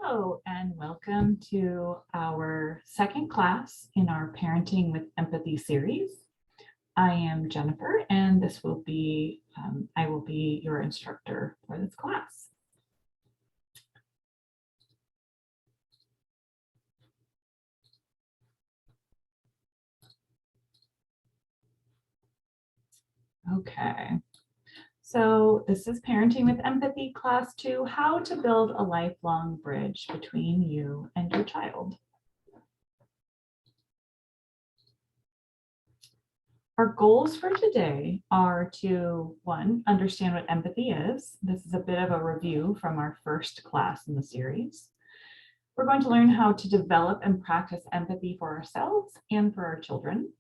Hello and welcome to our second class in our Parenting with Empathy series. I am Jennifer and this will be, I will be your instructor for this class. Okay, so this is Parenting with Empathy Class 2, How to Build a Lifelong Bridge Between You and Your Child. Our goals for today are to, one, understand what empathy is. This is a bit of a review from our first class in the series. We're going to learn how to develop and practice empathy for ourselves and for our children.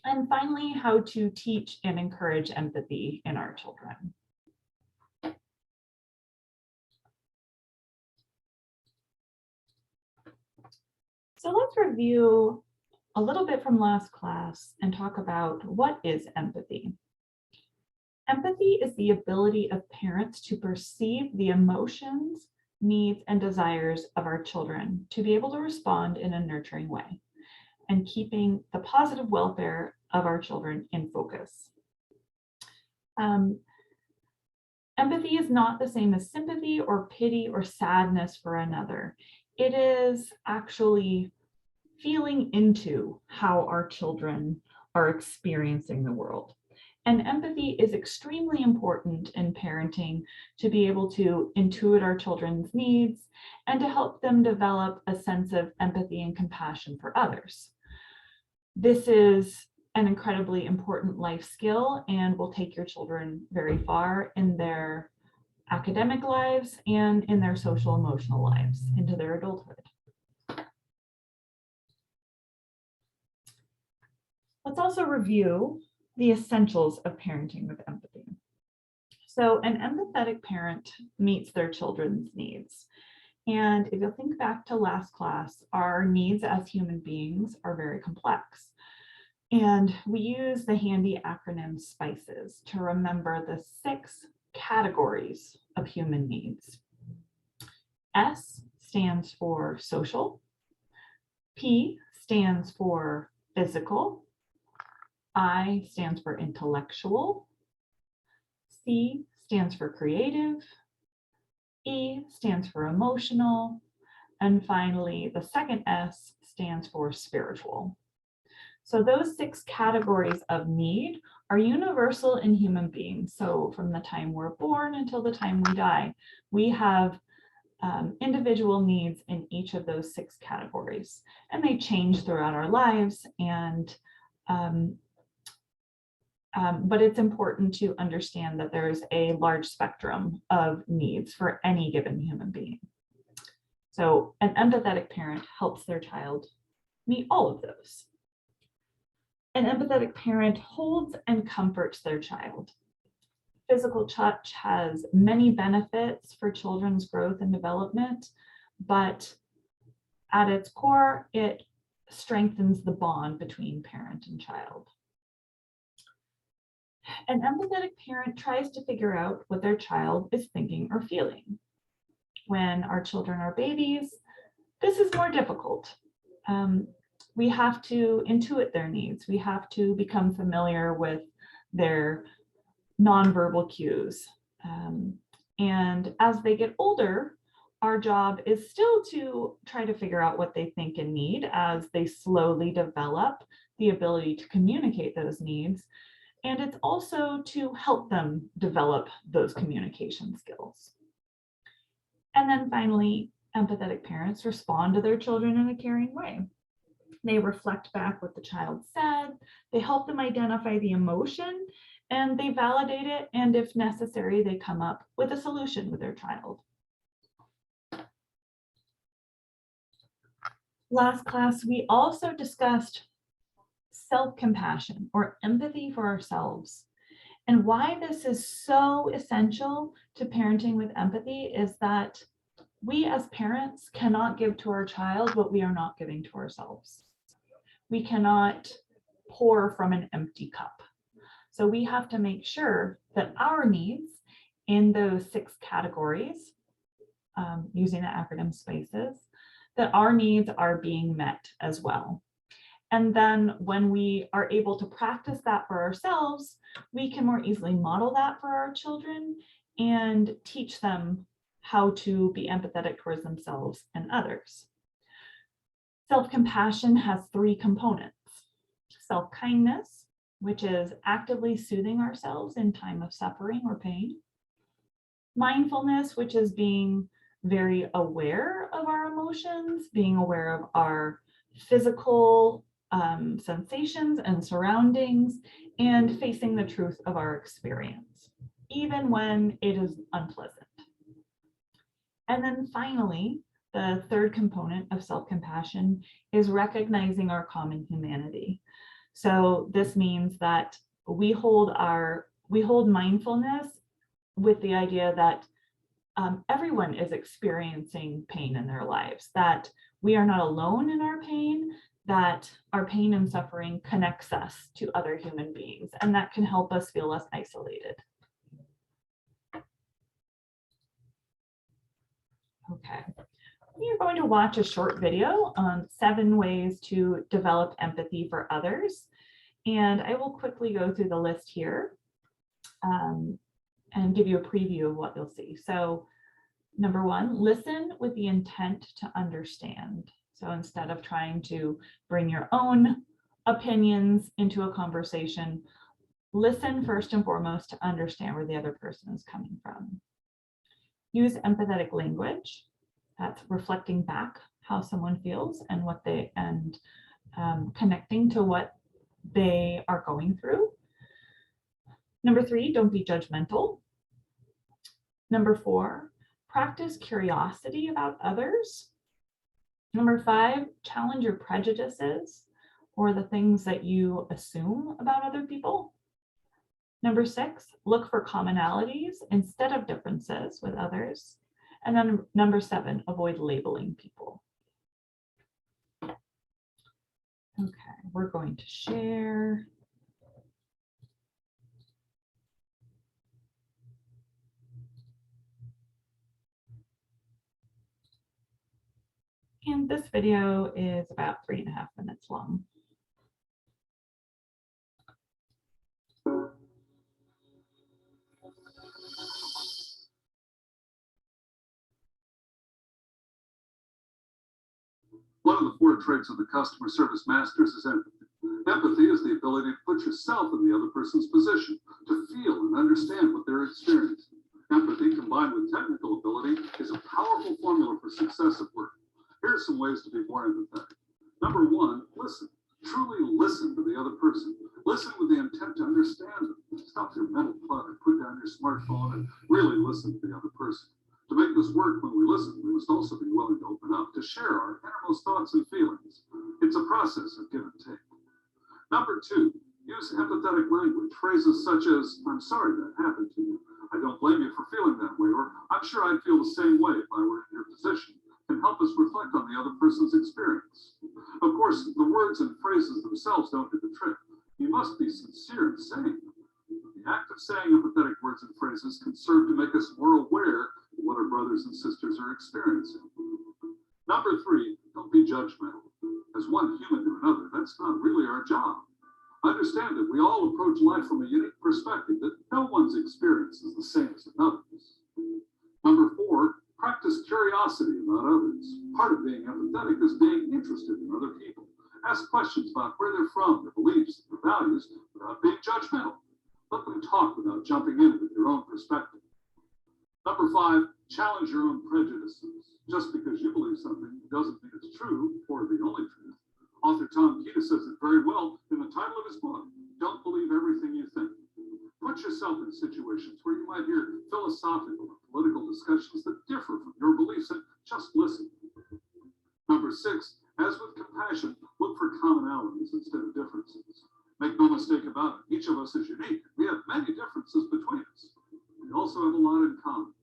And finally, how to teach and encourage empathy in our children. So let's review a little bit from last class and talk about what is empathy. Empathy is the ability of parents to perceive the emotions, needs, and desires of our children to be able to respond in a nurturing way and keeping the positive welfare of our children in focus. Empathy is not the same as sympathy or pity or sadness for another. It is actually feeling into how our children are experiencing the world. And empathy is extremely important in parenting to be able to intuit our children's needs and to help them develop a sense of empathy and compassion for others. This is an incredibly important life skill and will take your children very far in their academic lives and in their social emotional lives into their adulthood. Let's also review the essentials of parenting with empathy. So an empathetic parent meets their children's needs. And if you think back to last class, our needs as human beings are very complex. And we use the handy acronym SPICES to remember the 6 categories of human needs. S stands for social. P stands for physical. I stands for intellectual. C stands for creative. E stands for emotional. And finally, the second S stands for spiritual. So those 6 categories of need are universal in human beings. So from the time we're born until the time we die, we have individual needs in each of those 6 categories. And they change throughout our lives. And but it's important to understand that there's a large spectrum of needs for any given human being. So an empathetic parent helps their child meet all of those. An empathetic parent holds and comforts their child. Physical touch has many benefits for children's growth and development, but at its core, it strengthens the bond between parent and child. An empathetic parent tries to figure out what their child is thinking or feeling. When our children are babies, this is more difficult. We have to intuit their needs. We have to become familiar with their nonverbal cues. And as they get older, our job is still to try to figure out what they think and need as they slowly develop the ability to communicate those needs. And it's also to help them develop those communication skills. And then finally, empathetic parents respond to their children in a caring way. They reflect back what the child said, they help them identify the emotion, and they validate it, and if necessary, they come up with a solution with their child. Last class, we also discussed self-compassion or empathy for ourselves. And why this is so essential to parenting with empathy is that we as parents cannot give to our child what we are not giving to ourselves. We cannot pour from an empty cup. So we have to make sure that our needs in those 6 categories using the acronym SPACES, that our needs are being met as well. And then when we are able to practice that for ourselves, we can more easily model that for our children and teach them how to be empathetic towards themselves and others. Self-compassion has 3 components. Self-kindness, which is actively soothing ourselves in time of suffering or pain. Mindfulness, which is being very aware of our emotions, being aware of our physical sensations and surroundings, and facing the truth of our experience, even when it is unpleasant. And then finally, the 3rd component of self-compassion is recognizing our common humanity. So this means that we hold mindfulness with the idea that everyone is experiencing pain in their lives, that we are not alone in our pain, that our pain and suffering connects us to other human beings, and that can help us feel less isolated. Okay, we are going to watch a short video on 7 ways to develop empathy for others. And I will quickly go through the list here and give you a preview of what you'll see. So number 1, listen with the intent to understand. So instead of trying to bring your own opinions into a conversation, listen first and foremost to understand where the other person is coming from. Use empathetic language. That's reflecting back how someone feels and what they, and connecting to what they are going through. Number 3, don't be judgmental. Number 4, practice curiosity about others. Number 5, challenge your prejudices or the things that you assume about other people. Number 6, look for commonalities instead of differences with others. And then number 7, avoid labeling people. Okay, we're going to share. And this video is about 3.5 minutes long. One of the 4 traits of the customer service masters is empathy. Empathy is the ability to put yourself in the other person's position, to feel and understand what they're experiencing. Empathy combined with technical ability is a powerful formula for success at work. Here are some ways to be more empathetic. Number 1, listen. Truly listen to the other person. Listen with the intent to understand them. Stop your mental clutter, put down your smartphone, and really listen to the other person. To make this work, when we listen, we must also be willing to open up, to share our innermost thoughts and feelings. It's a process of give and take. Number 2, use empathetic language. Phrases such as, I'm sorry that happened to you. I don't blame you for feeling that way, or I'm sure I'd feel the same way if I were in your position, can help us reflect on the other person's experience. Of course, the words and phrases themselves don't do the trick. You must be sincere in saying them. The act of saying empathetic words and phrases can serve to make us more aware of what our brothers and sisters are experiencing. Number 3, don't be judgmental. As one human to another, that's not really our job. Understand that we all approach life from a unique perspective, that no one's experience is the same as another's. Number 4, practice curiosity about others. Part of being empathetic is being interested in other people. Ask questions about where they're from, their beliefs, their values, without being judgmental. Let them talk without jumping in with your own perspective. Number 5, challenge your own prejudices. Just because you believe something doesn't mean it's true or the only truth. Author Tom Kita says it very well in the title of his book, Don't Believe Everything You Think. Put yourself in situations where you might hear philosophical or political discussions that differ from your beliefs and just listen. Number 6, as with compassion, look for commonalities instead of differences. Make no mistake about it, each of us is unique. We have many differences between us. We also have a lot in common.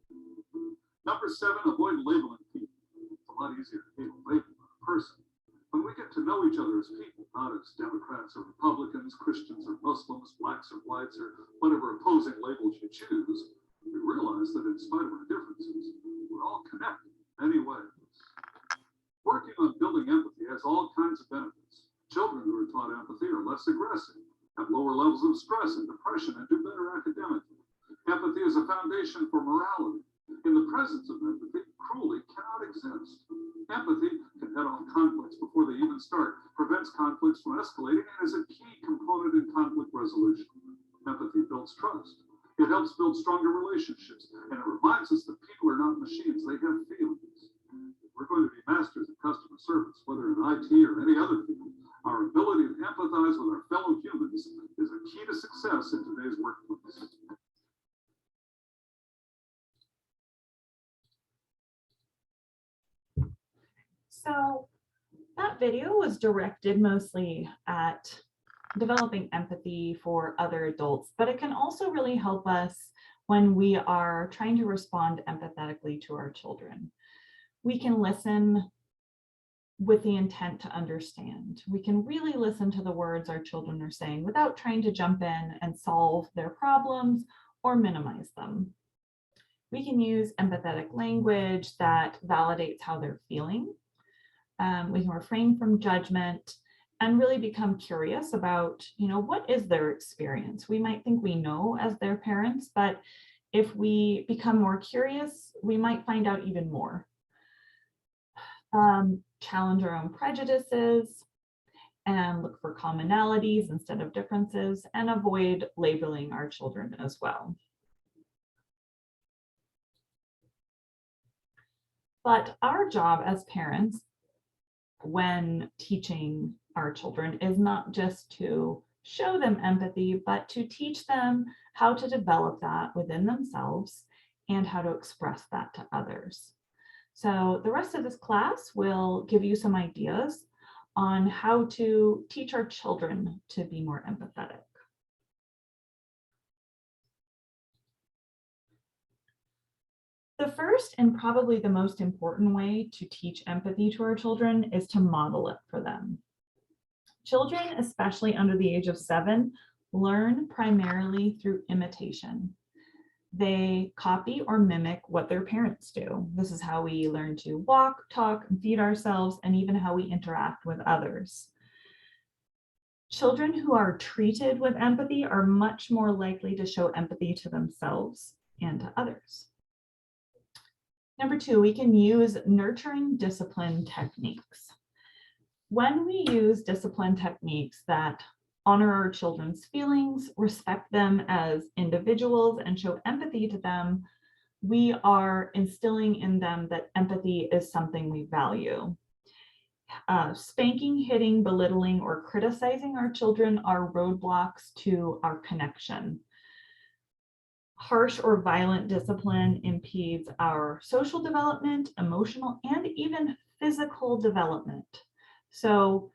Number 7, avoid labeling people. It's a lot easier to hate a label than a person. When we get to know each other as people, not as Democrats or Republicans, Christians or Muslims, blacks or whites, or whatever opposing labels you choose, we realize that in spite of our differences, we're all connected. many ways. Working on building empathy has all kinds of benefits. Children who are taught empathy are less aggressive, have lower levels of stress and depression, and do better academically. Empathy is a foundation for morality. In the presence of empathy, cruelty cannot exist. Empathy can head off conflicts before they even start, prevents conflicts from escalating, and is a key component in conflict resolution. Empathy builds trust. It helps build stronger relationships, and it reminds us that people are not machines, they have feelings. If we're going to be masters of customer service, whether in IT or any other field, our ability to empathize with our fellow humans is a key to success in today's workplace. So that video was directed mostly at developing empathy for other adults, but it can also really help us when we are trying to respond empathetically to our children. We can listen with the intent to understand. We can really listen to the words our children are saying without trying to jump in and solve their problems or minimize them. We can use empathetic language that validates how they're feeling. We can refrain from judgment and really become curious about, what is their experience? We might think we know as their parents, but if we become more curious, we might find out even more. Challenge our own prejudices and look for commonalities instead of differences, and avoid labeling our children as well. But our job as parents when teaching our children is not just to show them empathy, but to teach them how to develop that within themselves and how to express that to others. So the rest of this class will give you some ideas on how to teach our children to be more empathetic. The first and probably the most important way to teach empathy to our children is to model it for them. Children, especially under the age of 7, learn primarily through imitation. They copy or mimic what their parents do. This is how we learn to walk, talk, and feed ourselves, and even how we interact with others. Children who are treated with empathy are much more likely to show empathy to themselves and to others. Number 2, we can use nurturing discipline techniques. When we use discipline techniques that honor our children's feelings, respect them as individuals, and show empathy to them, we are instilling in them that empathy is something we value. Spanking, hitting, belittling, or criticizing our children are roadblocks to our connection. Harsh or violent discipline impedes our social development, emotional, and even physical development. So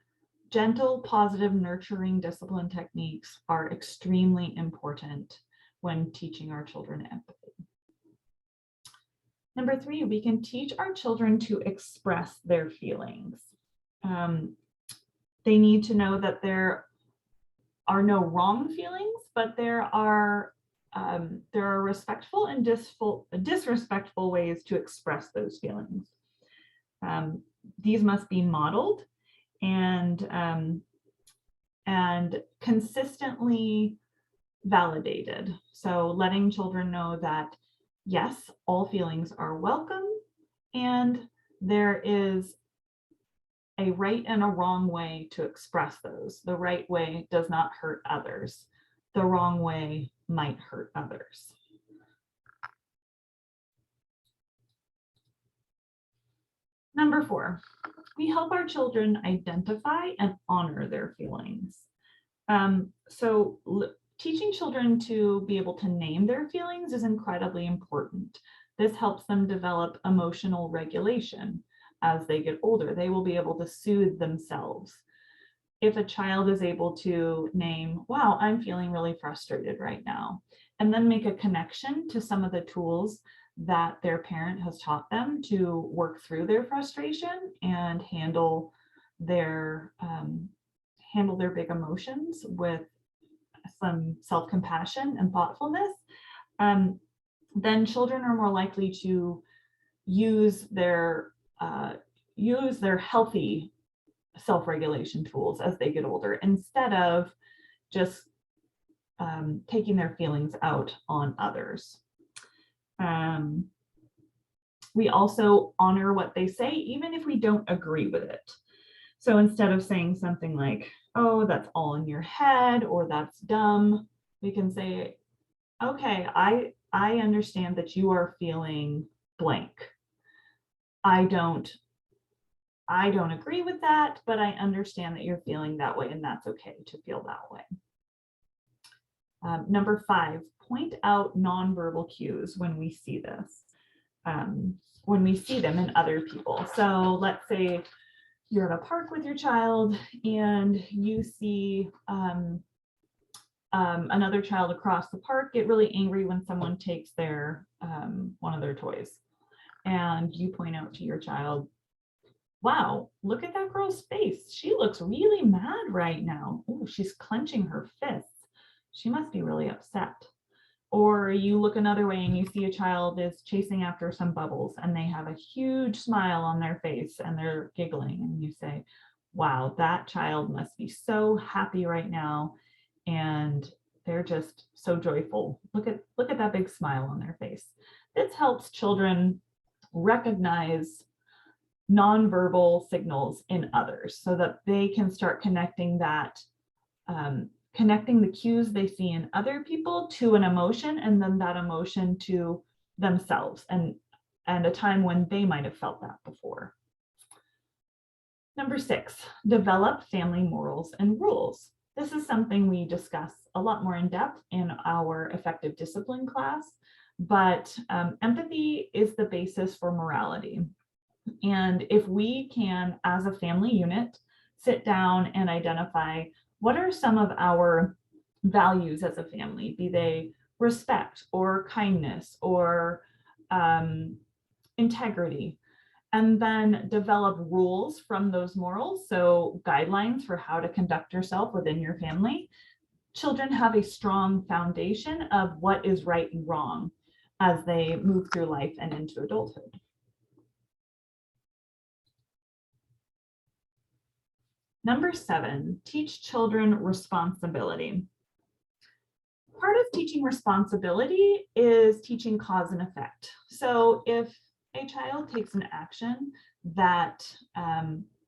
gentle, positive, nurturing discipline techniques are extremely important when teaching our children empathy. Number 3, we can teach our children to express their feelings. They need to know that there are no wrong feelings, but there are respectful and disrespectful ways to express those feelings. These must be modeled and consistently validated. So letting children know that, yes, all feelings are welcome, and there is a right and a wrong way to express those. The right way does not hurt others. The wrong way might hurt others. Number 4, we help our children identify and honor their feelings. Teaching children to be able to name their feelings is incredibly important. This helps them develop emotional regulation. As they get older, they will be able to soothe themselves. If a child is able to name, wow, I'm feeling really frustrated right now, and then make a connection to some of the tools that their parent has taught them to work through their frustration and handle their big emotions with some self-compassion and thoughtfulness, then children are more likely to use their healthy self-regulation tools as they get older, instead of just taking their feelings out on others. We also honor what they say, even if we don't agree with it. So instead of saying something like, oh, that's all in your head, or that's dumb, we can say, okay, I understand that you are feeling blank. I don't agree with that, but I understand that you're feeling that way, and that's okay to feel that way. Number 5, point out nonverbal cues when we see this, when we see them in other people. So let's say you're at a park with your child and you see another child across the park get really angry when someone takes their one of their toys, and you point out to your child, wow, look at that girl's face. She looks really mad right now. Oh, she's clenching her fists. She must be really upset. Or you look another way and you see a child is chasing after some bubbles and they have a huge smile on their face and they're giggling, and you say, wow, that child must be so happy right now and they're just so joyful. Look at that big smile on their face. This helps children recognize nonverbal signals in others so that they can start connecting the cues they see in other people to an emotion, and then that emotion to themselves, and a time when they might have felt that before. Number 6, develop family morals and rules. This is something we discuss a lot more in depth in our effective discipline class, but empathy is the basis for morality. And if we can, as a family unit, sit down and identify what are some of our values as a family, be they respect or kindness or integrity, and then develop rules from those morals, so guidelines for how to conduct yourself within your family, children have a strong foundation of what is right and wrong as they move through life and into adulthood. Number 7, teach children responsibility. Part of teaching responsibility is teaching cause and effect. So if a child takes an action that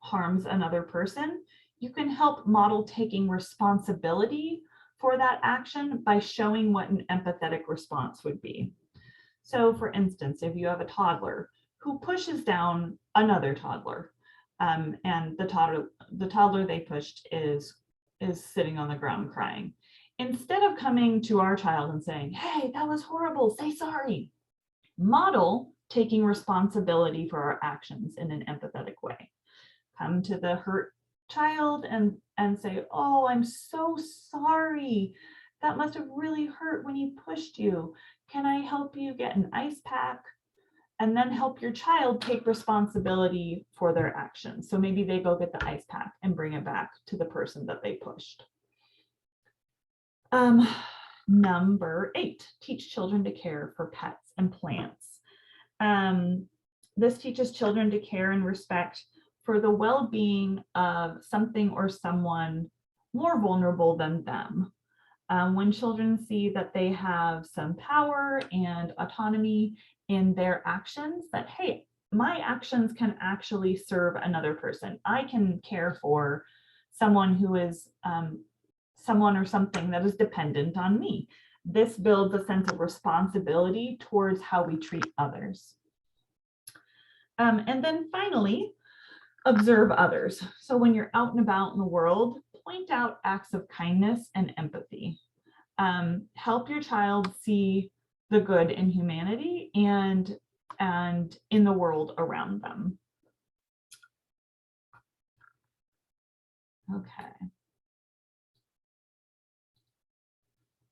harms another person, you can help model taking responsibility for that action by showing what an empathetic response would be. So for instance, if you have a toddler who pushes down another toddler, and the toddler they pushed is sitting on the ground crying, instead of coming to our child and saying, hey, that was horrible, say sorry, model taking responsibility for our actions in an empathetic way. Come to the hurt child and say, oh, I'm so sorry. That must have really hurt when he pushed you. Can I help you get an ice pack? And then help your child take responsibility for their actions. So maybe they go get the ice pack and bring it back to the person that they pushed. Number 8, teach children to care for pets and plants. This teaches children to care and respect for the well-being of something or someone more vulnerable than them. When children see that they have some power and autonomy in their actions, that, hey, my actions can actually serve another person. I can care for someone who is someone or something that is dependent on me. This builds a sense of responsibility towards how we treat others. And then finally, observe others. So when you're out and about in the world, point out acts of kindness and empathy. Help your child see the good in humanity and in the world around them. Okay.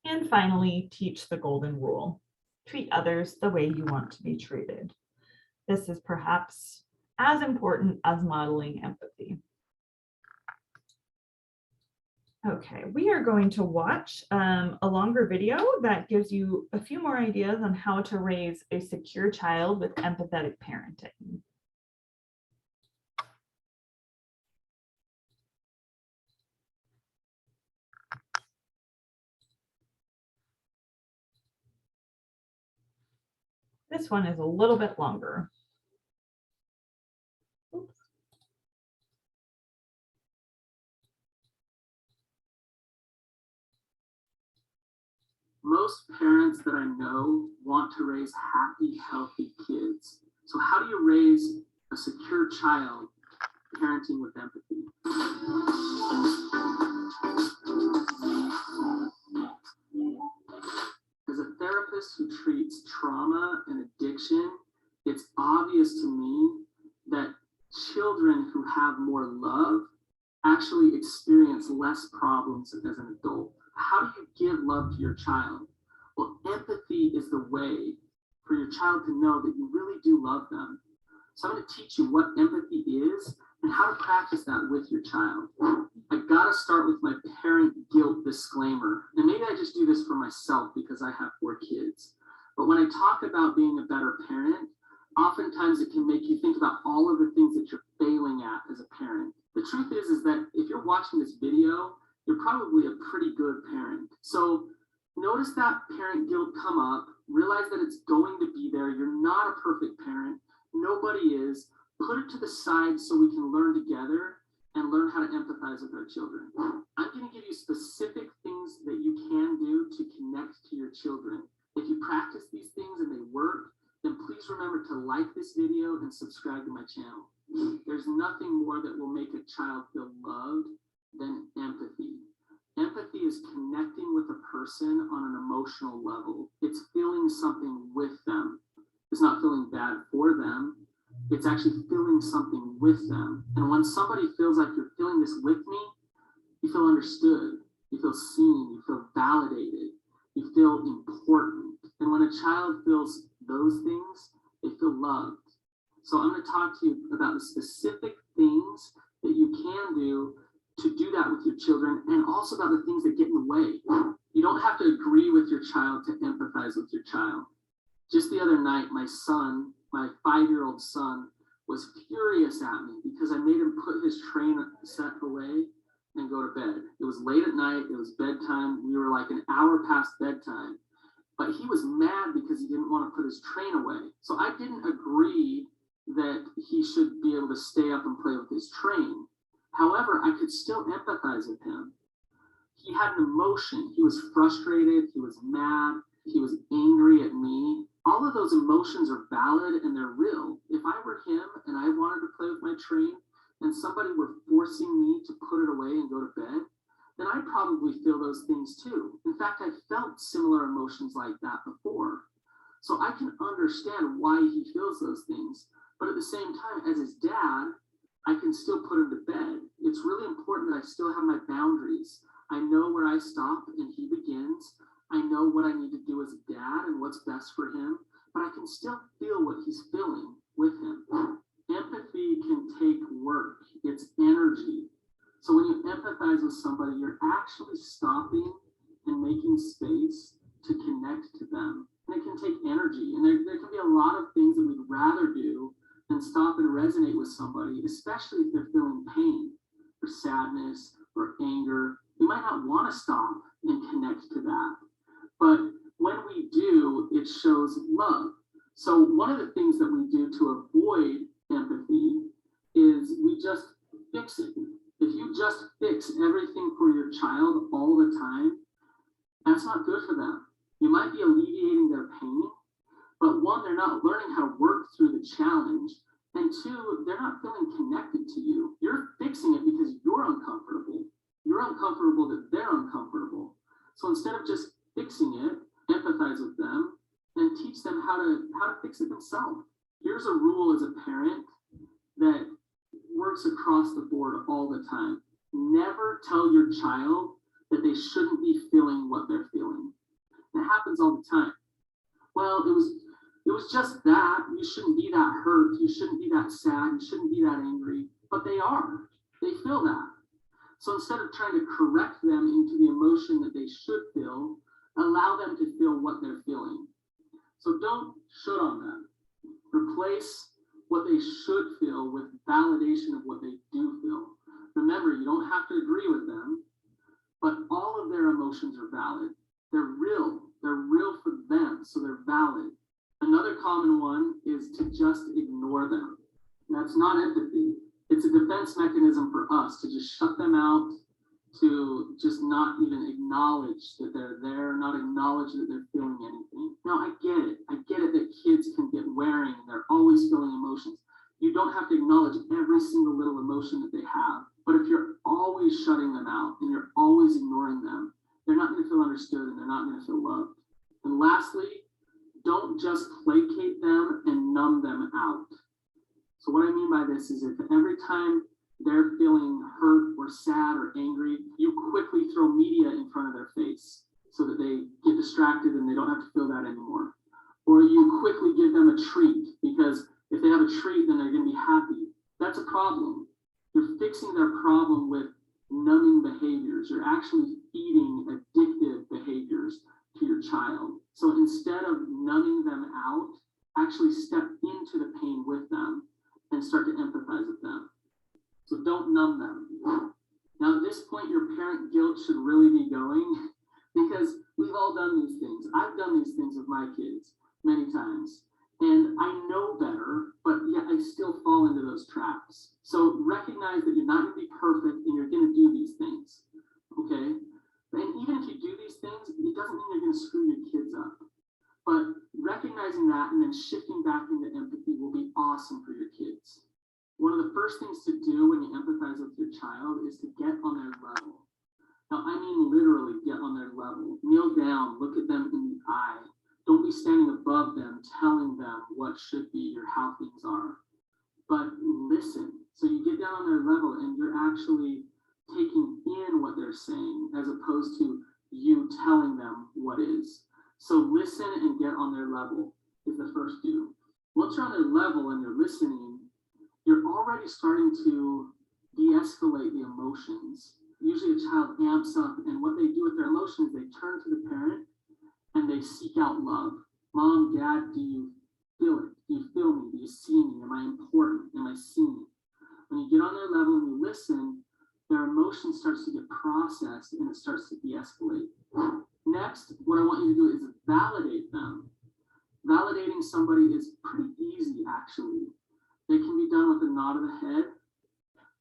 And finally, teach the golden rule. Treat others the way you want to be treated. This is perhaps as important as modeling empathy. Okay, we are going to watch a longer video that gives you a few more ideas on how to raise a secure child with empathetic parenting. This one is a little bit longer. Oops. Most parents that I know want to raise happy, healthy kids. So how do you raise a secure child parenting with empathy? As a therapist who treats trauma and addiction, it's obvious to me that children who have more love actually experience less problems as an adult. How do you give love to your child? Well, empathy is the way for your child to know that you really do love them. So I'm going to teach you what empathy is and how to practice that with your child. I gotta start with my parent guilt disclaimer. And maybe I just do this for myself because I have 4 kids. But when I talk about being a better parent, oftentimes it can make you think about all of the things that you're failing at as a parent. The truth is that if you're watching this video, you're probably a pretty good parent. So notice that parent guilt come up, realize that it's going to be there. You're not a perfect parent. Nobody is. Put it to the side so we can learn together and learn how to empathize with our children. I'm going to give you specific things that you can do to connect to your children. If you practice these things and they work, then please remember to like this video and subscribe to my channel. There's nothing more that will make a child feel loved than empathy. Empathy is connecting with a person on an emotional level. It's feeling something with them. It's not feeling bad for them. It's actually feeling something with them. And when somebody feels like you're feeling this with me, you feel understood, you feel seen, you feel validated, you feel important. And when a child feels those things, they feel loved. So I'm going to talk to you about the specific things that you can do to do that with your children, and also about the things that get in the way. You don't have to agree with your child to empathize with your child. Just the other night, my son, my 5-year-old son, was furious at me because I made him put his train set away and go to bed. It was late at night, it was bedtime. We were like an hour past bedtime, but he was mad because he didn't want to put his train away. So I didn't agree that he should be able to stay up and play with his train. However, I could still empathize with him. He had an emotion. He was frustrated, he was mad, he was angry at me. All of those emotions are valid and they're real. If I were him and I wanted to play with my train and somebody were forcing me to put it away and go to bed, then I'd probably feel those things too. In fact, I felt similar emotions like that before. So I can understand why he feels those things. But at the same time, as his dad, I can still put him to bed. It's really important that I still have my boundaries. I know where I stop and he begins. I know what I need to do as a dad and what's best for him, but I can still feel what he's feeling with him. Empathy can take work. It's energy. So when you empathize with somebody, you're actually stopping and making space to connect to them. And it can take energy. And there can be a lot of things that we'd rather do than stop and resonate with somebody, especially if they're feeling pain or sadness or anger. We might not want to stop and connect to that. But when we do, it shows love. So one of the things that we do to avoid empathy is we just fix it. If you just fix everything for your child all the time, that's not good for them. You might be alleviating their pain, but one, they're not learning how to work through the challenge. And two, they're not feeling connected to you. You're fixing it because you're uncomfortable. You're uncomfortable that they're uncomfortable. So instead of just fixing it, empathize with them and teach them how to fix it themselves. Here's a rule as a parent that works across the board all the time. Never tell your child that they shouldn't be feeling what they're feeling. It happens all the time. Well, it was just that. You shouldn't be that hurt. You shouldn't be that sad. You shouldn't be that angry. But they are. They feel that. So instead of trying to correct them into the emotion that they should feel, allow them to feel what they're feeling. So don't should on them. Replace what they should feel with validation of what they do feel. Remember, you don't have to agree with them, but all of their emotions are valid. They're real. They're real for them, so they're valid. Another common one is to just ignore them. That's not empathy. It's a defense mechanism for us to just shut them out, to just not even acknowledge that they're there, not acknowledge that they're feeling anything. Now, I get it. I get it that kids can get wearing and they're always feeling emotions. You don't have to acknowledge every single little emotion that they have. But if you're always shutting them out and you're always ignoring them, they're not going to feel understood and they're not going to feel loved. And lastly, don't just placate them and numb them out. So what I mean by this is if every time they're feeling hurt or sad or angry, you quickly throw media in front of their face so that they get distracted and they don't have to feel that anymore. Or you quickly give them a treat because if they have a treat, then they're going to be happy. That's a problem. You're fixing their problem with numbing behaviors. You're actually feeding addictive behaviors to your child. So instead of numbing them out, actually step into the pain with them and start to empathize with them. So don't numb them. Now at this point, your parent guilt should really be going because we've all done these things. I've done these things with my kids many times. And I know better, but yet I still fall into those traps. So recognize that you're not going to be perfect and you're going to do these things, okay? And even if you do these things, it doesn't mean you're going to screw your kids up. But recognizing that and then shifting back into empathy will be awesome for your kids. One of the first things to do when you empathize with your child is to get on their level. Now, I mean literally get on their level. Kneel down, look at them in the eye. Don't be standing above them, telling them what should be or how things are. But listen. So you get down on their level and you're actually taking in what they're saying as opposed to you telling them what is. So listen and get on their level is the first do. Once you're on their level and you're listening, you're already starting to de-escalate the emotions. Usually a child amps up and what they do with their emotions, they turn to the parent and they seek out love. Mom, Dad, do you feel it? Do you feel me? Do you see me? Am I important? Am I seen? When you get on their level and you listen, their emotion starts to get processed and it starts to de-escalate. Next, what I want you to do is validate them. Validating somebody is pretty easy, actually. It can be done with a nod of the head.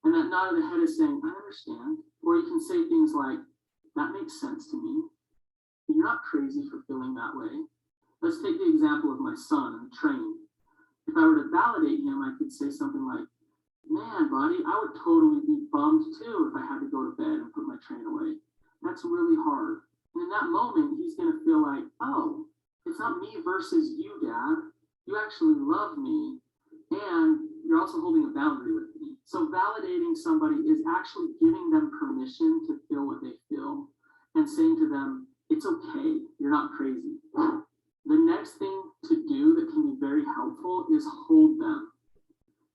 And that nod of the head is saying, I understand. Or you can say things like, that makes sense to me. You're not crazy for feeling that way. Let's take the example of my son in the train. If I were to validate him, I could say something like, man, buddy, I would totally be bummed too if I had to go to bed and put my train away. That's really hard. And in that moment, he's going to feel like, oh, it's not me versus you, Dad. You actually love me. And you're also holding a boundary with me. So validating somebody is actually giving them permission to feel what they feel and saying to them, it's okay, you're not crazy. The next thing to do that can be very helpful is hold them.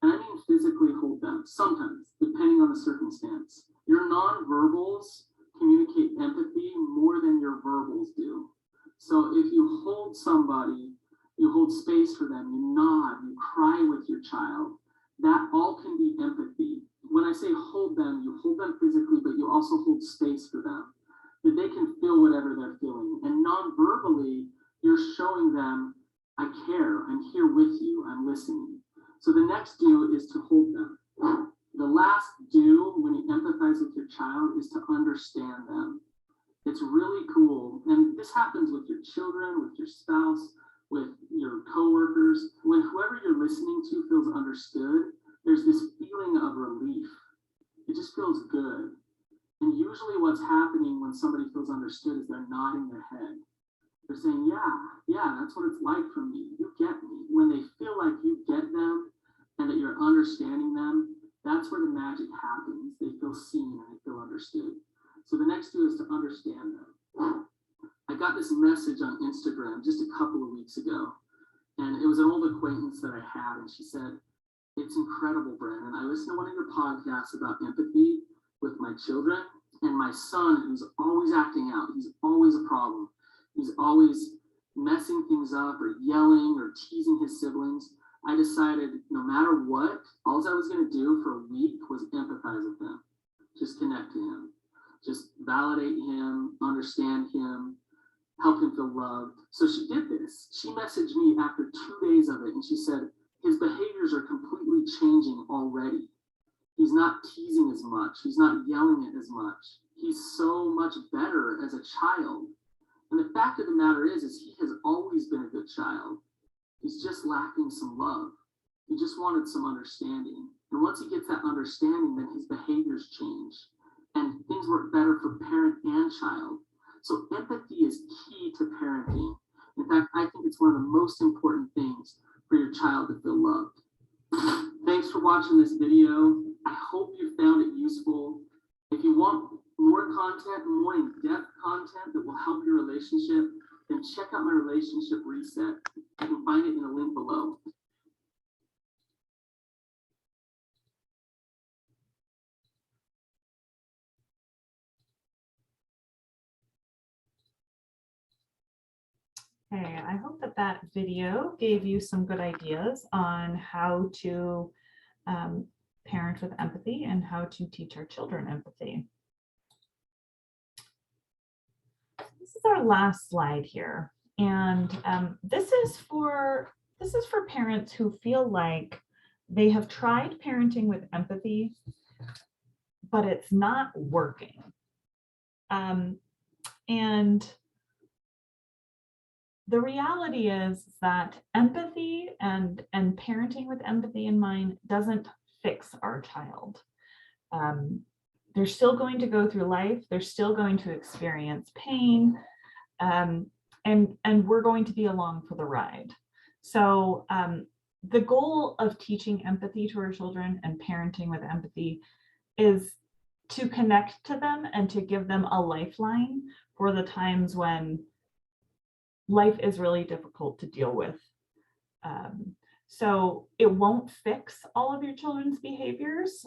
And I mean physically hold them, sometimes, depending on the circumstance. Your nonverbals communicate empathy more than your verbals do. So if you hold somebody, you hold space for them, you nod, you cry with your child, that all can be empathy. When I say hold them, you hold them physically, but you also hold space for them, that they can feel whatever they're feeling. And non-verbally, you're showing them, I care, I'm here with you, I'm listening. So the next do is to hold them. The last do when you empathize with your child is to understand them. It's really cool. And this happens with your children, with your spouse, with your coworkers. When whoever you're listening to feels understood, there's this feeling of relief. It just feels good. And usually what's happening when somebody feels understood is they're nodding their head. They're saying, yeah, that's what it's like for me. You get me. When they feel like you get them and that you're understanding them, that's where the magic happens. They feel seen and they feel understood. So the next do is to understand them. I got this message on Instagram just a couple of weeks ago, and it was an old acquaintance that I had, and she said, it's incredible, Brandon. I listened to one of your podcasts about empathy, with my children, and my son, who's always acting out. He's always a problem. He's always messing things up or yelling or teasing his siblings. I decided no matter what, all I was going to do for a week was empathize with him, just connect to him, just validate him, understand him, help him feel loved. So she did this. She messaged me after 2 days of it, and she said, his behaviors are completely changing already. He's not teasing as much. He's not yelling at as much. He's so much better as a child. And the fact of the matter is he has always been a good child. He's just lacking some love. He just wanted some understanding. And once he gets that understanding, then his behaviors change. And things work better for parent and child. So empathy is key to parenting. In fact, I think it's one of the most important things for your child to feel loved. Thanks for watching this video. I hope you found it useful. If you want more content, more in-depth content that will help your relationship, then check out my relationship reset. You can find it in the link below. Okay, I hope that that video gave you some good ideas on how to parent with empathy and how to teach our children empathy. This is our last slide here, and this is for parents who feel like they have tried parenting with empathy, but it's not working. And the reality is that empathy and parenting with empathy in mind doesn't fix our child. They're still going to go through life. They're still going to experience pain, and we're going to be along for the ride. So the goal of teaching empathy to our children and parenting with empathy is to connect to them and to give them a lifeline for the times when life is really difficult to deal with. So it won't fix all of your children's behaviors.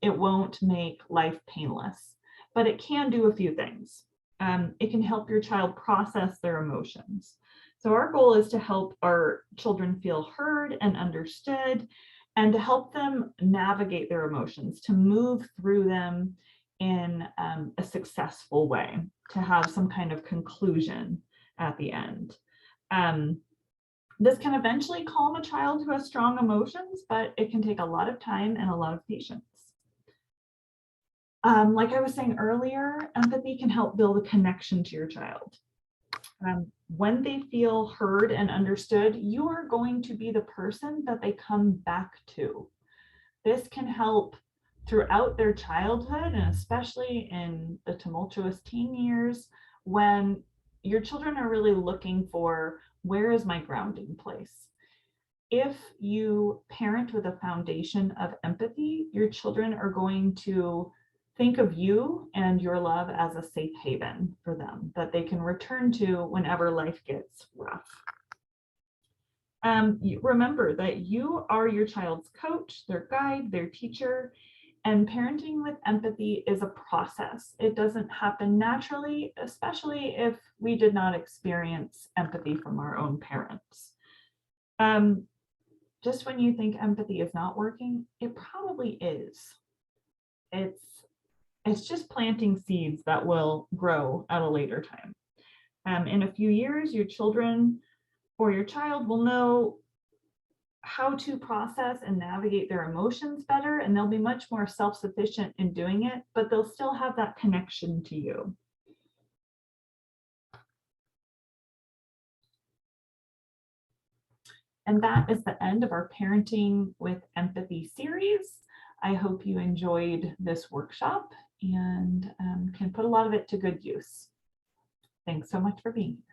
It won't make life painless, but it can do a few things. It can help your child process their emotions. So our goal is to help our children feel heard and understood, and to help them navigate their emotions, to move through them in a successful way, to have some kind of conclusion at the end. This can eventually calm a child who has strong emotions, but it can take a lot of time and a lot of patience. Like I was saying earlier, empathy can help build a connection to your child. When they feel heard and understood, you are going to be the person that they come back to. This can help throughout their childhood, and especially in the tumultuous teen years, when your children are really looking for, where is my grounding place? If you parent with a foundation of empathy, your children are going to think of you and your love as a safe haven for them that they can return to whenever life gets rough. Remember that you are your child's coach, their guide, their teacher, and parenting with empathy is a process. It doesn't happen naturally, especially if we did not experience empathy from our own parents. Just when you think empathy is not working, it probably is. It's just planting seeds that will grow at a later time. In a few years, your children or your child will know how to process and navigate their emotions better, and they'll be much more self-sufficient in doing it, but they'll still have that connection to you. And that is the end of our Parenting with Empathy series. I hope you enjoyed this workshop and can put a lot of it to good use. Thanks so much for being here.